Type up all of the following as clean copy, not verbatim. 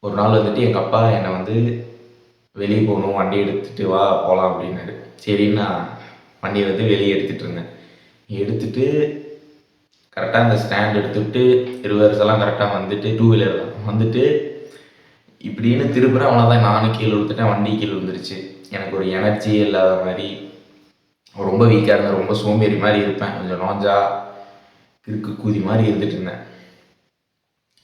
ஒரு நாள் வந்துட்டு எங்கள் அப்பா என்னை வந்து வெளியே போகணும், வண்டி எடுத்துகிட்டு வா போகலாம் அப்படின்னாரு. சரின்னு நான் வண்டியை வந்து வெளியே எடுத்துகிட்டு இருந்தேன். எடுத்துகிட்டு கரெக்டாக அந்த ஸ்டாண்ட் எடுத்துக்கிட்டு ரிவர்ஸ் கரெக்டாக வந்துட்டு டூ வீலர் தான் வந்துட்டு இப்படின்னு திருப்புறேன். அவ்வளோதான், நானும் கீழே விழுந்துட்டேன், வண்டி கீழே விழுந்துருச்சு. எனக்கு ஒரு எனர்ஜியே இல்லாத மாதிரி, ரொம்ப வீக்காக இருந்தேன், ரொம்ப சோம்பேறி மாதிரி இருப்பேன், கொஞ்சம் நோஞ்சா கிறுக்கு கூதி மாதிரி இருந்துட்டு இருந்தேன்.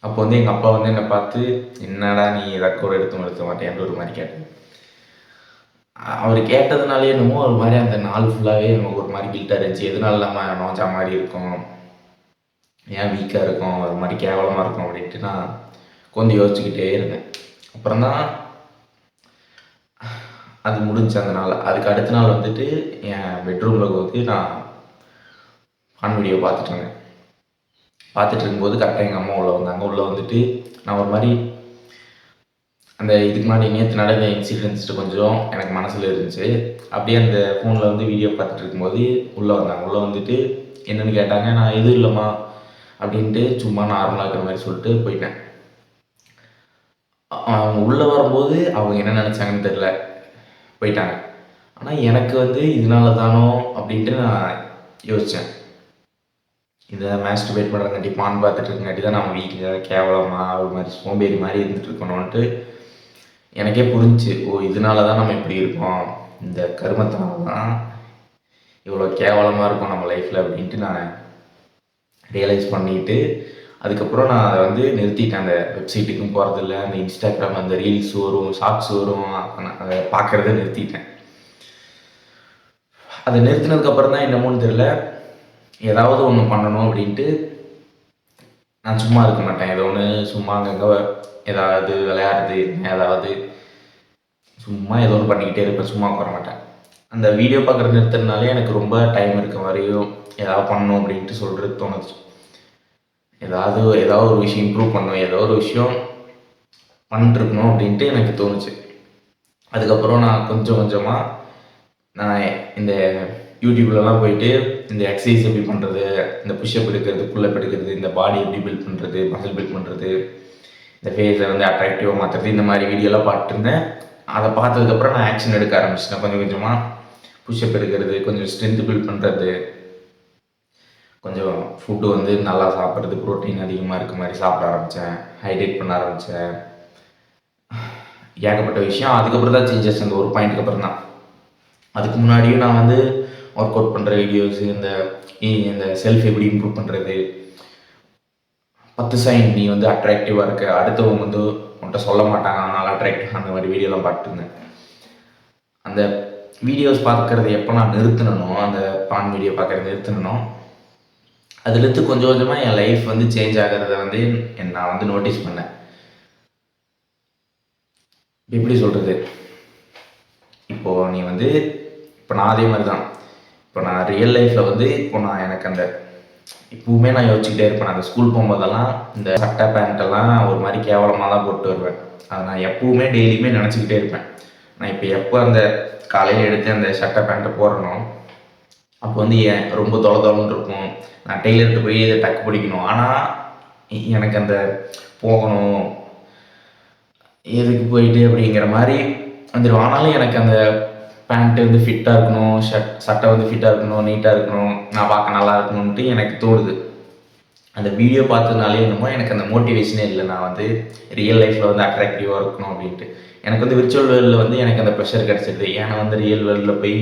அப்போ வந்து எங்கள் அப்பா வந்து என்னை பார்த்து, என்னடா நீ ரெக்கார்டு எடுத்த மாட்டேன்ற ஒரு மாதிரி கேட்டேன். அவர் கேட்டதுனாலே என்னமோ ஒரு மாதிரி அந்த நாள் ஃபுல்லாகவே நமக்கு ஒரு மாதிரி கில்ட்டாக இருந்துச்சு. எதனால நம்ம நோஞ்சா மாதிரி இருக்கும், ஏன் வீக்காக இருக்கும், ஒரு மாதிரி கேவலமாக இருக்கும் அப்படின்ட்டு நான் கொஞ்சம் யோசிச்சுக்கிட்டே இருந்தேன். அப்புறம் தான் அது முடிஞ்சு அந்த நாள். அதுக்கு அடுத்த நாள் வந்துட்டு என் பெட்ரூமில் வந்து நான் ஆன் வீடியோ பார்த்துட்டு இருக்கும்போது கரெக்டாக எங்கள் அம்மா உள்ளே வந்தாங்க. உள்ளே வந்துட்டு நான் ஒரு மாதிரி அந்த இதுக்கு முன்னாடி நேற்று நடந்த இன்சிடென்ட்ஸ்ட்டு கொஞ்சம் எனக்கு மனசில் இருந்துச்சு. அப்படியே அந்த ஃபோனில் வந்து வீடியோ பார்த்துட்டு இருக்கும்போது உள்ளே வந்தாங்க. உள்ளே வந்துட்டு என்னென்னு கேட்டாங்க. நான் எதுவும் இல்லைம்மா அப்படின்ட்டு சும்மா நார்மலாக இருக்கிற மாதிரி சொல்லிட்டு போயிட்டேன். அவங்க உள்ளே வரும்போது அவங்க என்ன நினச்சாங்கன்னு தெரில, போயிட்டாங்க. ஆனால் எனக்கு வந்து இதனால தானோ அப்படின்ட்டு நான் யோசித்தேன். இதை மாஸ்டர்பேட் பண்ணுறங்காட்டி, பான் பார்த்துட்டு இருக்கங்காட்டி தான் நம்ம வீட்டில் கேவலமாக ஒரு மாதிரி சோம்பேறி மாதிரி இருந்துட்டு இருக்கணும்ன்ட்டு எனக்கே புரிஞ்சுச்சு. ஓ, இதனால தான் நம்ம இப்படி இருக்கோம், இந்த கருமத்தினால தான் இவ்வளோ கேவலமாக இருக்கும் நம்ம லைஃப்பில் அப்படின்ட்டு நான் ரியலைஸ் பண்ணிவிட்டு அதுக்கப்புறம் நான் அதை வந்து நிறுத்திட்டேன். அந்த வெப்சைட்டுக்கும் போகிறதில்ல, அந்த இன்ஸ்டாகிராம் அந்த ரீல்ஸ் வரும், ஷார்ட்ஸ் வரும், அதை பார்க்குறத நிறுத்திட்டேன். அதை நிறுத்தினதுக்கப்புறம் தான் என்னமோன்னு தெரில, ஏதாவது ஒன்று பண்ணணும் அப்படின்ட்டு நான் சும்மா இருக்க மாட்டேன். ஏதோ ஒன்று சும்மா அங்கங்கே ஏதாவது விளையாடுறது, ஏதாவது சும்மா ஏதோ ஒன்று பண்ணிக்கிட்டே இருப்பேன், சும்மா உட்கார மாட்டேன். அந்த வீடியோ பார்க்குறது நிறுத்துறதுனாலே எனக்கு ரொம்ப டைம் இருக்க மாதிரியும் ஏதாவது பண்ணணும் அப்படின்ட்டு சொல்கிறது தோணுச்சு. ஏதாவது ஒரு விஷயம் இம்ப்ரூவ் பண்ணணும், ஏதோ ஒரு விஷயம் பண்ணிட்டுருக்கணும் அப்படின்ட்டு எனக்கு தோணுச்சு. அதுக்கப்புறம் நான் கொஞ்சம் கொஞ்சமாக நான் இந்த யூடியூப்லலாம் போயிட்டு இந்த எக்ஸசைஸ் எப்படி பண்ணுறது, இந்த புஷ்அப் எடுக்கிறது, புல்லப் எடுக்கிறது, இந்த பாடி எப்படி பில்ட் பண்ணுறது, மசில் பில்ட் பண்ணுறது, இந்த ஃபேஸை வந்து அட்ராக்டிவாக மாற்றுறது, இந்த மாதிரி வீடியோலாம் பார்த்துருந்தேன். அதை பார்த்ததுக்கப்புறம் நான் ஆக்ஷன் எடுக்க ஆரம்பிச்சிட்டேன். கொஞ்சம் கொஞ்சமாக புஷ்அப் எடுக்கிறது, கொஞ்சம் ஸ்ட்ரென்த் பில்ட் பண்ணுறது, கொஞ்சம் ஃபுட்டு வந்து நல்லா சாப்பிட்றது, ப்ரோட்டீன் அதிகமாக இருக்க மாதிரி சாப்பிட ஆரம்பித்தேன், ஹைட்ரேட் பண்ண ஆரம்பித்தேன். ஏகப்பட்ட விஷயம் அதுக்கப்புறம் தான் சேஞ்சஸ், அந்த ஒரு பாயிண்ட்டுக்கு அப்புறம் தான். அதுக்கு முன்னாடியும் நான் வந்து ஒர்க் அவுட் பண்ணுற வீடியோஸு, இந்த செல்ஃப் எப்படி இம்ப்ரூவ் பண்ணுறது, 10 சைன் நீ வந்து அட்ராக்டிவாக இருக்க, அடுத்தவங்க வந்து உன்கிட்ட சொல்ல மாட்டாங்க அதனால் அட்ராக்டிவ், அந்த மாதிரி வீடியோலாம் பார்த்துருந்தேன். அந்த வீடியோஸ் பார்க்குறது எப்போ நான் நிறுத்தினனோ, அந்த பான் வீடியோ பார்க்குறது நிறுத்தினனோ, அதுலேருந்து கொஞ்சம் கொஞ்சமாக என் லைஃப் வந்து சேஞ்ச் ஆகிறத வந்து நான் வந்து நோட்டீஸ் பண்ணேன். எப்படி சொல்கிறது, இப்போது நீ வந்து இப்போ நான் அதே மாதிரி தான். இப்போ நான் ரியல் லைஃப்பில் வந்து இப்போ நான் எனக்கு அந்த இப்போவுமே நான் யோசிச்சுக்கிட்டே இருப்பேன். அந்த ஸ்கூல் போகும்போதெல்லாம் இந்த சட்டை பேண்ட்டெல்லாம் ஒரு மாதிரி கேவலமாக தான் போட்டு வருவேன். அதை நான் எப்போவுமே டெய்லியுமே நினச்சிக்கிட்டே இருப்பேன். நான் இப்போ எப்போ அந்த காலையில் எடுத்து அந்த சட்டை பேண்ட்டை போடுறனோ அப்போ வந்து ரொம்ப தொலைன்னு இருக்கும். நான் டெய்லர்கிட்ட போய் இதை டக்கு பிடிக்கணும். ஆனால் எனக்கு அந்த போகணும், எதுக்கு போயிட்டு அப்படிங்கிற மாதிரி வந்துடும். ஆனாலும் எனக்கு அந்த பேண்ட்டு வந்து ஃபிட்டாக இருக்கணும், சட்டை வந்து ஃபிட்டாக இருக்கணும், நீட்டாக இருக்கணும், நான் பார்க்க நல்லா இருக்கணுன்ட்டு எனக்கு தோணுது. அந்த வீடியோ பார்த்ததுனாலே என்னமோ எனக்கு அந்த மோட்டிவேஷனே இல்லை, நான் வந்து ரியல் லைஃப்பில் வந்து அட்ராக்டிவாக இருக்கணும் அப்படின்ட்டு. எனக்கு வந்து விர்ச்சுவல் வேர்ல்டில் வந்து எனக்கு அந்த ப்ரெஷர் கிடச்சிடுது. ஏன்னா வந்து ரியல் வேர்ல்டில் போய்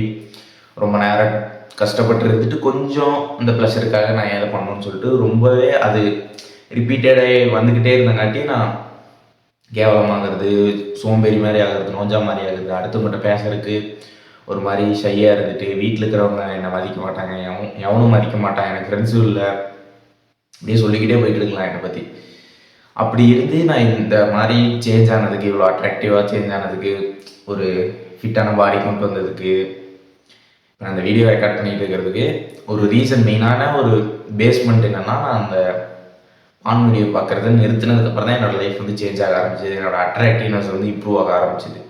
ரொம்ப நேரம் கஷ்டப்பட்டு இருந்துட்டு கொஞ்சம் அந்த ப்ளஷருக்காக நான் எதை பண்ணணும்னு சொல்லிட்டு ரொம்பவே அது ரிப்பீட்டடாக வந்துக்கிட்டே இருந்தங்காட்டி நான் கேவலமாகிறது, சோம்பேறி மாதிரி ஆகிறது, நோஞ்சா மாதிரி ஆகுது, அடுத்தவங்கள்ட்ட பேசுறதுக்கு ஒரு மாதிரி ஷையாக இருந்துட்டு, வீட்டில் இருக்கிறவங்க என்னை மதிக்க மாட்டாங்க, எவனும் மதிக்க மாட்டான், எனக்கு ஃப்ரெண்ட்ஸும் இல்லை, அப்படியே சொல்லிக்கிட்டே போயிட்டு இருக்கலாம் என்னை பற்றி. அப்படி இருந்து நான் இந்த மாதிரி சேஞ்ச் ஆனதுக்கு, இவ்வளோ அட்ராக்டிவாக சேஞ்ச் ஆனதுக்கு, ஒரு ஃபிட்டான பாடி கொண்டு வந்ததுக்கு, நான் அந்த வீடியோ ரெக்கார்ட் பண்ணிகிட்டு இருக்கிறதுக்கு ஒரு ரீசன், மெயினான ஒரு பேஸ்மெண்ட் என்னென்னா, நான் அந்த ஆன் வீடியோ பார்க்குறத நிறுத்தினதுக்கப்புறம் தான் என்னோடய லைஃப் வந்து சேஞ்ச் ஆக ஆரம்பிச்சிது. என்னோடய அட்ராக்டிவ்னஸ் வந்து இம்ப்ரூவ் ஆக ஆரம்பிச்சிது.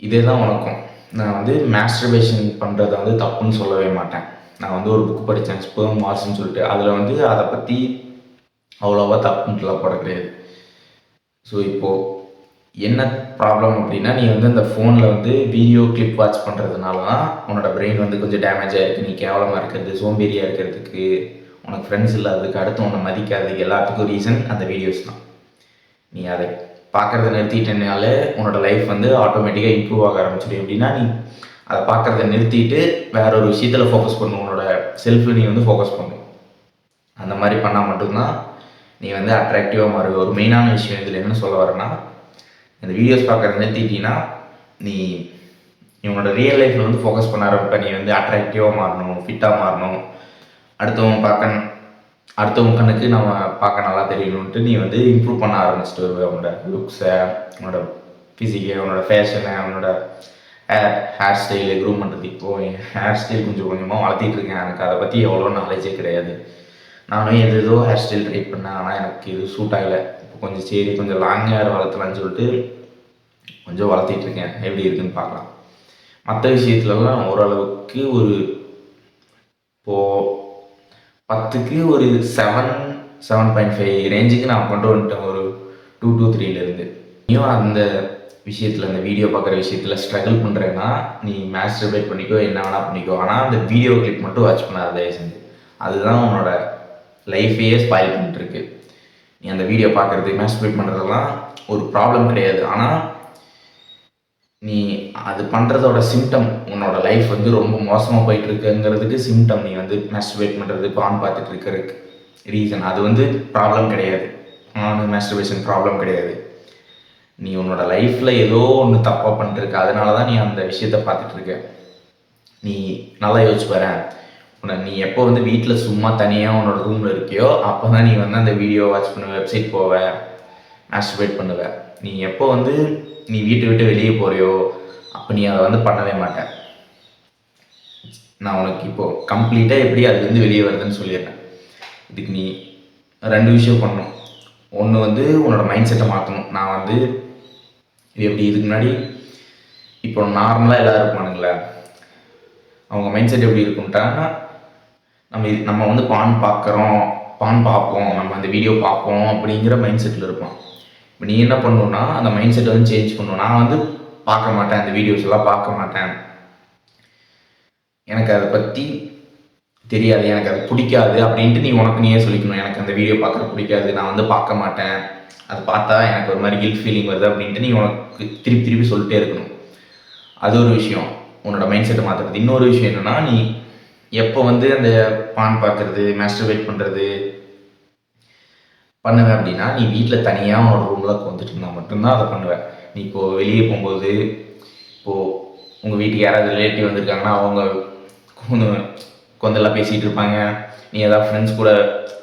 இதே தான் உனக்கும். நான் வந்து மாஸ்டர்பேஷன் பண்ணுறத வந்து தப்புன்னு சொல்லவே மாட்டேன். நான் வந்து ஒரு புக் படித்தேன், ஸ்பெர்ம் வார்ஸ்ன்னு சொல்லிட்டு. அதில் வந்து அதை பற்றி அவ்வளோவா தப்புன்ட்டுலாம் போட கிடையாது. ஸோ இப்போது என்ன ப்ராப்ளம் அப்படின்னா, நீ வந்து அந்த ஃபோனில் வந்து வீடியோ கிளிப் வாட்ச் பண்ணுறதுனால தான் உன்னோட பிரெயின் வந்து கொஞ்சம் டேமேஜ் ஆகிருக்கு. நீ கேவலமாக இருக்கிறது, சோம்பேறியாக இருக்கிறதுக்கு, உனக்கு ஃப்ரெண்ட்ஸ் இல்லாததுக்கு, அடுத்து உன்னை மதிக்காததுக்கு எல்லாத்துக்கும் ரீசன் அந்த வீடியோஸ் தான். நீ அதை பார்க்குறத நிறுத்திட்டனாலே உன்னோட லைஃப் வந்து ஆட்டோமேட்டிக்காக இம்ப்ரூவ் ஆக ஆரம்பிச்சிடும். எப்படின்னா, நீ அதை பார்க்குறத நிறுத்திட்டு வேற ஒரு விஷயத்தில் ஃபோக்கஸ் பண்ணணும். உன்னோட செல்ஃபு நீ வந்து ஃபோக்கஸ் பண்ணணும். அந்த மாதிரி பண்ணால் மட்டும்தான் நீ வந்து அட்ராக்டிவாக மாறுவ. ஒரு மெயினான விஷயம் இதில் என்ன சொல்ல வரேன்னா, இந்த வீடியோஸ் பார்க்குறத நிறுத்திட்டீங்கன்னா நீ உன்னோட ரியல் லைஃப்பில் வந்து ஃபோக்கஸ் பண்ண ஆரம்பிப்ப. நீ வந்து அட்ராக்டிவாக மாறணும், ஃபிட்டாக மாறணும், அடுத்தவங்க கண்ணுக்கு நம்ம பார்க்க நல்லா தெரியணுன்ட்டு நீ வந்து இம்ப்ரூவ் பண்ண ஆரம்பிச்சிட்டு வருவ. உன்னோட லுக்ஸை, உன்னோட ஃபிசிக்கை, உன்னோட ஃபேஷனை, உன்னோட ஹேர் ஸ்டைலு, க்ரூம் பண்ணுறது. இப்போது என் ஹேர் ஸ்டைல் கொஞ்சம் கொஞ்சமாக வளர்த்திட்டு இருக்கேன். எனக்கு அதை பற்றி எவ்வளோ நாலேஜே கிடையாது. நானும் ஏதோ ஹேர் ஸ்டைல் ட்ரை பண்ணேன், ஆனால் எனக்கு இது சூட் ஆகலை. இப்போ கொஞ்சம் சரி கொஞ்சம் லாங் ஹேர் வளர்த்தலான்னு சொல்லிட்டு கொஞ்சம் வளர்த்திட்ருக்கேன். எப்படி இருக்குதுன்னு பார்க்கலாம். மற்ற விஷயத்துலலாம் ஓரளவுக்கு ஒரு இப்போது 10க்கு ஒரு 7.5 ரேஞ்சுக்கு நான் கொண்டு வந்துட்டேன். ஒரு 2 to 3லேருந்து. நீயும் அந்த விஷயத்தில், அந்த வீடியோ பார்க்குற விஷயத்தில் ஸ்ட்ரகிள் பண்ணுறேன்னா நீ மாஸ்டர்பேட் பண்ணிக்கோ, என்ன வேணால் பண்ணிக்கோ. ஆனால் அந்த வீடியோ கிளிப் மட்டும் வாட்ச் பண்ணாத தயவு செஞ்சு. அதுதான் உன்னோட லைஃபையே ஸ்பாயில் பண்ணிட்டுருக்கு. நீ அந்த வீடியோ பார்க்குறது, மாஸ்டர்பேட் பண்ணுறதெல்லாம் ஒரு ப்ராப்ளம் கிடையாது. ஆனால் நீ அது பண்ணுறதோட சிம்டம் உன்னோட லைஃப் வந்து ரொம்ப மோசமாக போயிட்டுருக்குங்கிறதுக்கு சிம்டம் நீ வந்து மாஸ்டர்பேட் பண்ணுறது, பான் பார்த்துட்டு இருக்கிறதுக்கு ரீசன். அது வந்து ப்ராப்ளம் கிடையாது. மாஸ்டர்பேஷன் ப்ராப்ளம் கிடையாது. நீ உன்னோட லைஃப்பில் ஏதோ ஒன்று தப்பாக பண்ணிட்டுருக்க, அதனால தான் நீ அந்த விஷயத்த பார்த்துட்ருக்க. நீ நல்லா யோசிச்சு பாரு. நீ எப்போ வந்து வீட்டில் சும்மா தனியாக உன்னோட ரூமில் இருக்கியோ அப்போ தான் நீ வந்து அந்த வீடியோ வாட்ச் பண்ணுவ, வெப்சைட் போவ, மாஸ்டர்பேட் பண்ணுவ. நீ எப்போ வந்து நீ வீட்டை விட்டு வெளியே போறியோ அப்போ நீ அதை வந்து பண்ணவே மாட்டேன். நான் உனக்கு இப்போது கம்ப்ளீட்டாக எப்படி அதுலேருந்து வெளியே வருதுன்னு சொல்லிடுறேன். இதுக்கு நீ 2 விஷயம் பண்ணணும். ஒன்று வந்து உன்னோட மைண்ட் செட்டை மாற்றணும். நான் வந்து எப்படி இதுக்கு முன்னாடி இப்போ நார்மலாக எல்லோரும் இருப்பானுங்களே, அவங்க மைண்ட் செட் எப்படி இருக்குன்ட்டாங்கன்னா, நம்ம வந்து பான் பார்ப்போம், நம்ம அந்த வீடியோ பார்ப்போம் அப்படிங்கிற மைண்ட் செட்டில் இருப்பான். இப்போ நீ என்ன பண்ணணுன்னா அந்த மைண்ட் செட்டை வந்து சேஞ்ச் பண்ணணும். நான் வந்து பார்க்க மாட்டேன், அந்த வீடியோஸ் எல்லாம் பார்க்க மாட்டேன், எனக்கு அதை பற்றி தெரியாது, எனக்கு அது பிடிக்காது அப்படின்ட்டு நீ உனக்கு நீயே சொல்லிக்கணும். எனக்கு அந்த வீடியோ பார்க்குறது பிடிக்காது, நான் வந்து பார்க்க மாட்டேன், அது பார்த்தா எனக்கு ஒரு மாதிரி கில்ட் ஃபீலிங் வருது அப்படின்ட்டு நீ உனக்கு திருப்பி சொல்லிட்டே இருக்கணும். அது ஒரு விஷயம், உன்னோட மைண்ட் செட்டை மாற்றுறது. இன்னொரு விஷயம் என்னென்னா, நீ எப்போ வந்து அந்த பான் பார்க்குறது, மாஸ்டர்பேட் பண்ணுறது பண்ணுவேன் அப்படின்னா, நீ வீட்டில் தனியாக உன்னோட ரூமில் வந்துட்டு இருந்தால் மட்டும்தான் அதை பண்ணுவேன். நீ இப்போது வெளியே போகும்போது, இப்போது உங்கள் வீட்டுக்கு யாராவது ரிலேட்டிவ் வந்திருக்காங்கன்னா அவங்க கொஞ்சம் பேசிகிட்டு இருப்பாங்க, நீ ஏதாவது ஃப்ரெண்ட்ஸ் கூட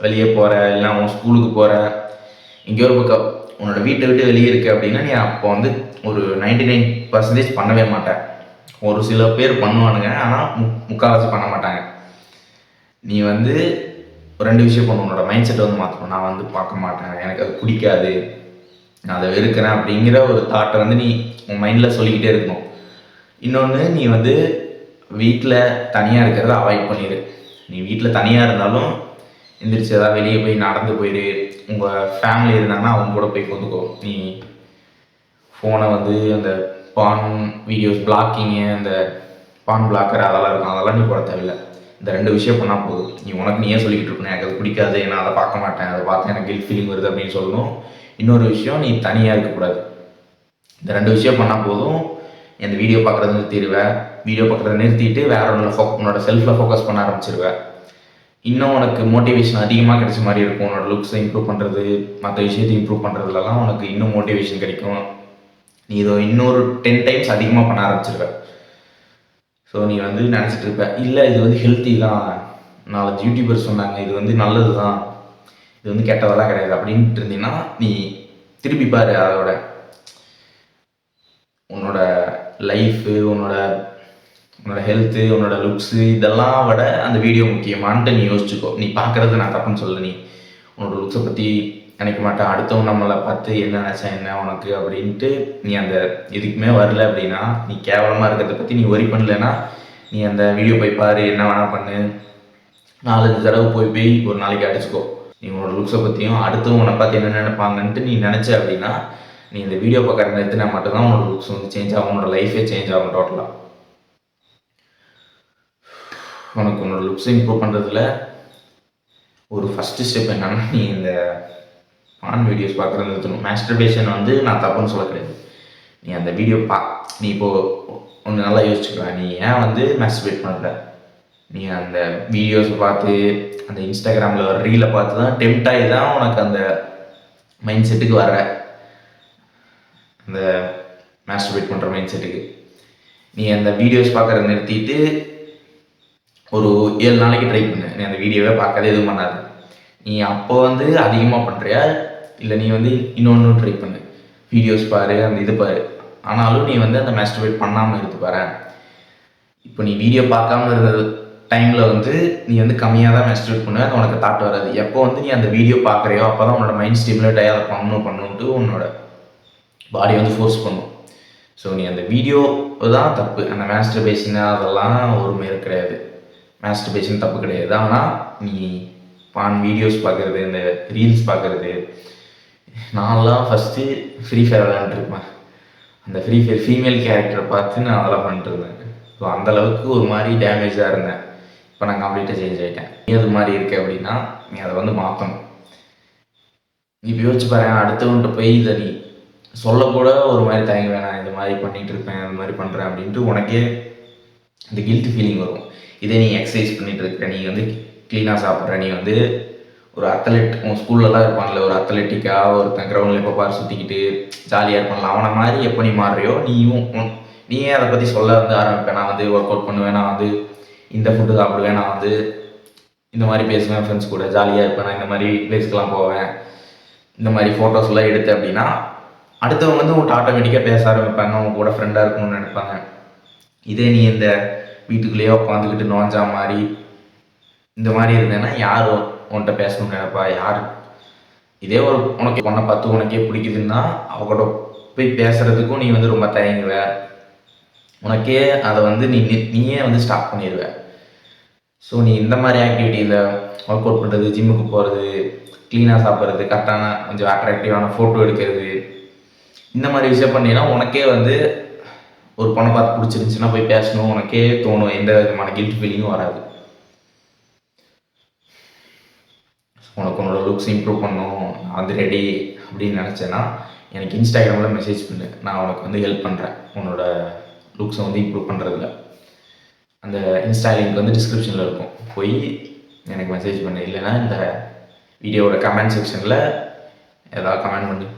வெளியே போகிற, இல்லைனா உன் ஸ்கூலுக்கு போகிற, எங்கேயோ ஒரு பக்கம் உன்னோட வீட்டை விட்டு வெளியே இருக்க அப்படின்னா நீ அப்போ வந்து ஒரு 99% பண்ணவே மாட்டேன். ஒரு சில பேர் பண்ணுவானுங்க, ஆனால் முக்கால்வாசி பண்ண மாட்டாங்க. நீ வந்து 2 விஷயம் பண்ணணும். உன்னோட மைண்ட் செட்டை வந்து மாற்றணும். நான் வந்து பார்க்க மாட்டேன், எனக்கு அது பிடிக்காது, நான் அதை வெறுக்கிறேன் அப்படிங்கிற ஒரு தாட்டை வந்து நீ உன் மைண்டில் சொல்லிக்கிட்டே இருக்கணும். இன்னொன்று, நீ வந்து வீட்டில் தனியாக இருக்கிறத அவாய்ட் பண்ணிடு. நீ வீட்டில் தனியாக இருந்தாலும் எந்திரிச்சு ஏதாவது வெளியே போய் நடந்து போயிடு. உங்கள் ஃபேமிலி இருந்தாங்கன்னா அவங்க கூட போய் கொண்டுக்கோ. நீ ஃபோனை வந்து அந்த பான் வீடியோஸ் பிளாக்கிங்கு, அந்த பான் பிளாக்கர் அதெல்லாம் இருக்கும், அதெல்லாம் நீ போட தேவையில்லை. இந்த 2 விஷயம் பண்ணால் போதும். நீ உனக்கு நீயே சொல்லிக்கிட்டு இருக்கணும், எனக்கு அது பிடிக்காது, நான் அதை பார்க்க மாட்டேன், அதை பார்த்து எனக்கு கில்ட் ஃபீலிங் வருது அப்படின்னு சொல்லணும். இன்னொரு விஷயம், நீ தனியாக இருக்கக்கூடாது. இந்த 2 விஷயம் பண்ணால் போதும். இந்த வீடியோ பார்க்குறத நிறுத்திடுவேன். வீடியோ பார்க்குறத நிறுத்திட்டு வேற ஒன்று உன்னோட செல்ஃபில் ஃபோக்கஸ் பண்ண ஆரம்பிச்சிருவேன். இன்னும் உனக்கு மோட்டிவேஷன் அதிகமாக கிடைச்ச மாதிரி இருக்கும். உன்னோட லுக்ஸை இம்ப்ரூவ் பண்ணுறது, மற்ற விஷயத்தை இம்ப்ரூவ் பண்ணுறதுலலாம் உனக்கு இன்னும் மோட்டிவேஷன் கிடைக்கும். நீ இதை இன்னொரு 10 டைம்ஸ் அதிகமாக பண்ண ஆரம்பிச்சிருவேன். ஸோ நீ வந்து நினச்சிட்டு இருப்ப, இல்லை இது வந்து ஹெல்த்தி தான், 4 யூடியூபர்ஸ் சொன்னாங்க, இது வந்து நல்லது தான், இது வந்து கெட்டதெல்லாம் கிடையாது அப்படின்ட்டு இருந்தீங்கன்னா நீ திருப்பி பாரு. அதோட உன்னோட லைஃபு, உன்னோட ஹெல்த்து, உன்னோட லுக்ஸு இதெல்லாம் விட அந்த வீடியோ முக்கியமானட்டு நீ யோசிச்சுக்கோ. நீ பார்க்குறது நான் தப்புன்னு சொல்ல, நீ உன்னோட லுக்ஸை பற்றி நினைக்க மாட்டேன், அடுத்தவங்க நம்மளை பார்த்து என்ன நினச்சா என்ன உனக்கு அப்படின்ட்டு நீ அந்த எதுக்குமே வரல அப்படின்னா, நீ கேவலமாக இருக்கிறத பற்றி நீ ஒரி பண்ணலைன்னா நீ அந்த வீடியோ போய் பாரு, என்ன வேணால் பண்ணு, 4-5 தடவை போய் ஒரு நாளைக்கு அடிச்சுக்கோ. நீ உன்னோட லுக்ஸை பற்றியும் அடுத்தவங்க உன்னை பார்த்து என்ன நினைப்பாங்கன்ட்டு நீ நினச்ச அப்படின்னா நீ இந்த வீடியோ பார்க்குற நிறுத்தினா மட்டும்தான் உன்னோட லுக்ஸ் வந்து சேஞ்ச் ஆகும், உன்னோட லைஃபே சேஞ்ச் ஆகும் டோட்டலாக. உனக்கு உன்னோட லுக்ஸை இம்ப்ரூவ் பண்ணுறதுல ஒரு ஃபஸ்ட்டு ஸ்டெப் என்னன்னா, நீ இந்த ஆன் வீடியோஸ் பார்க்குறது நிறுத்தணும். மாஸ்டர்பேஷன் வந்து நான் தப்புன்னு சொல்ல கிடையாது. நீ அந்த வீடியோ நீ இப்போது ஒன்று நல்லா யோசிச்சுக்கலாம். நீ ஏன் வந்து மாஸ்டர்பேட் பண்ணல? நீ அந்த வீடியோஸை பார்த்து அந்த இன்ஸ்டாகிராமில் ஒரு ரீலை பார்த்து தான் டெம்ட் ஆகி தான் உனக்கு அந்த மைண்ட் செட்டுக்கு வர, அந்த மாஸ்டர்பேட் பண்ணுற மைண்ட் செட்டுக்கு. நீ அந்த வீடியோஸ் பார்க்குறத நிறுத்திட்டு ஒரு 7 நாளைக்கு ட்ரை பண்ணு. நீ அந்த வீடியோவே பார்க்காத எதுவும் பண்ணாது. நீ அப்போ வந்து அதிகமாக பண்ணுறியா இல்லை நீ வந்து இன்னொன்று ட்ரை பண்ணு, வீடியோஸ் பாரு, அந்த இது பாரு. ஆனாலும் நீ வந்து அந்த மாஸ்டர்பேட் பண்ணாமல் இருந்து பாரு. இப்போ நீ வீடியோ பார்க்காம இருந்த டைமில் வந்து நீ வந்து கம்மியாக தான் மாஸ்டர்பேட் பண்ணுவ, அது உனக்கு தாட் வராது. எப்போ வந்து நீ அந்த வீடியோ பார்க்குறியோ அப்போ தான் உன்னோட மைண்ட் ஸ்டிமுலேட் ஆகி அதை பண்ணுன்ட்டு உன்னோட பாடி வந்து ஃபோர்ஸ் பண்ணும். ஸோ நீ அந்த வீடியோ தான் தப்பு. அந்த மாஸ்டர்பேஷன் அதெல்லாம் ஒருமே கிடையாது. மாஸ்டர்பேஷன் தப்பு கிடையாது. ஆனால் நீ வீடியோஸ் பார்க்குறது, இந்த ரீல்ஸ் பார்க்குறது. நான்லாம் ஃபஸ்ட்டு ஃப்ரீ ஃபயர் விளையாண்டுருப்பேன். அந்த ஃப்ரீ ஃபயர் ஃபீமேல் கேரக்டரை பார்த்து நான் அதெல்லாம் பண்ணிட்டுருந்தேன். ஸோ அந்தளவுக்கு ஒரு மாதிரி டேமேஜாக இருந்தேன். இப்போ நான் கம்ப்ளீட்டாக சேஞ்ச் ஆகிட்டேன். நீ அது மாதிரி இருக்க அப்படின்னா நீ அதை வந்து மாற்றணும். இப்போ யோசிச்சு பாரு, அடுத்தவன்ட்டு போய் இதை நீ சொல்லக்கூட ஒரு மாதிரி தயங்க வேணாம், இந்த மாதிரி பண்ணிகிட்டு இருப்பேன், இந்த மாதிரி பண்ணுறேன் அப்படின்ட்டு உனக்கே இந்த கில்ட்டி ஃபீலிங் வரும். இதே நீ எக்ஸசைஸ் பண்ணிகிட்டு இருக்க, நீ வந்து க்ளீனாக சாப்பிட்ற, நீ வந்து ஒரு அத்லெட், உன் ஸ்கூல்லலாம் இருப்பான்ல ஒரு அத்லெட்டிக்காக ஒருத்தன் கிரவுண்டில் எப்போ பாரு சுற்றிக்கிட்டு ஜாலியாக இருப்பான்ல, அவனை மாதிரி எப்போ நீ மாறுறியோ நீயே அதை பற்றி சொல்ல வந்து ஆரம்பிப்பேன். நான் வந்து ஒர்க் அவுட் பண்ணுவேன், நான் வந்து இந்த ஃபுட்டு சாப்பிடுவேன், நான் வந்து இந்த மாதிரி பேசுவேன் ஃப்ரெண்ட்ஸ் கூட, ஜாலியாக இருப்பேன், நான் இந்த மாதிரி பிளேஸ்க்கெலாம் போவேன், இந்த மாதிரி ஃபோட்டோஸ்லாம் எடுத்து அப்படின்னா அடுத்தவங்க வந்து உங்கள்கிட்ட ஆட்டோமேட்டிக்காக பேச ஆரம்பிப்பாங்க, அவங்க கூட ஃப்ரெண்டாக இருக்கணும்னு நினைப்பாங்க. இதே நீ இந்த வீட்டுக்குள்ளேயே உட்காந்துக்கிட்டு நோஞ்சா மாதிரி இந்த மாதிரி இருந்தேன்னா யார் உன்கிட்ட பேசணும்னு நினைப்பா? யார்? இதே ஒரு உனக்கு பொண்ணை பார்த்து உனக்கே பிடிக்குதுன்னா அவங்கள்ட்ட போய் பேசுகிறதுக்கும் நீ வந்து ரொம்ப தயங்குவ. உனக்கே அதை வந்து நீயே வந்து ஸ்டாப் பண்ணிடுவ. ஸோ நீ இந்த மாதிரி ஆக்டிவிட்டியில் ஒர்க் அவுட் பண்ணுறது, ஜிம்முக்கு போகிறது, க்ளீனாக சாப்பிட்றது, கரெக்டான கொஞ்சம் அட்ராக்டிவான ஃபோட்டோ எடுக்கிறது, இந்த மாதிரி விஷயம் பண்ணினா உனக்கே வந்து ஒரு பொண்ணை பார்த்து பிடிச்சிருந்துச்சுன்னா போய் பேசணும் உனக்கே தோணும். எந்த விதமான கில்ட் ஃபீலிங்கும் வராது. உனக்கு உன்னோட லுக்ஸ் இம்ப்ரூவ் பண்ணணும், நான் வந்து ரெடி அப்படின்னு நினச்சேன்னா எனக்கு இன்ஸ்டாகிராமில் மெசேஜ் பண்ணு. நான் உனக்கு வந்து ஹெல்ப் பண்ணுறேன் உன்னோட லுக்ஸை வந்து இம்ப்ரூவ் பண்ணுறதுல. அந்த இன்ஸ்டா லிங்க் வந்து டிஸ்கிரிப்ஷனில் இருக்கும், போய் எனக்கு மெசேஜ் பண்ணு. இல்லைன்னா இந்த வீடியோவோட கமெண்ட் செக்ஷனில் ஏதாவது கமெண்ட் பண்ணு.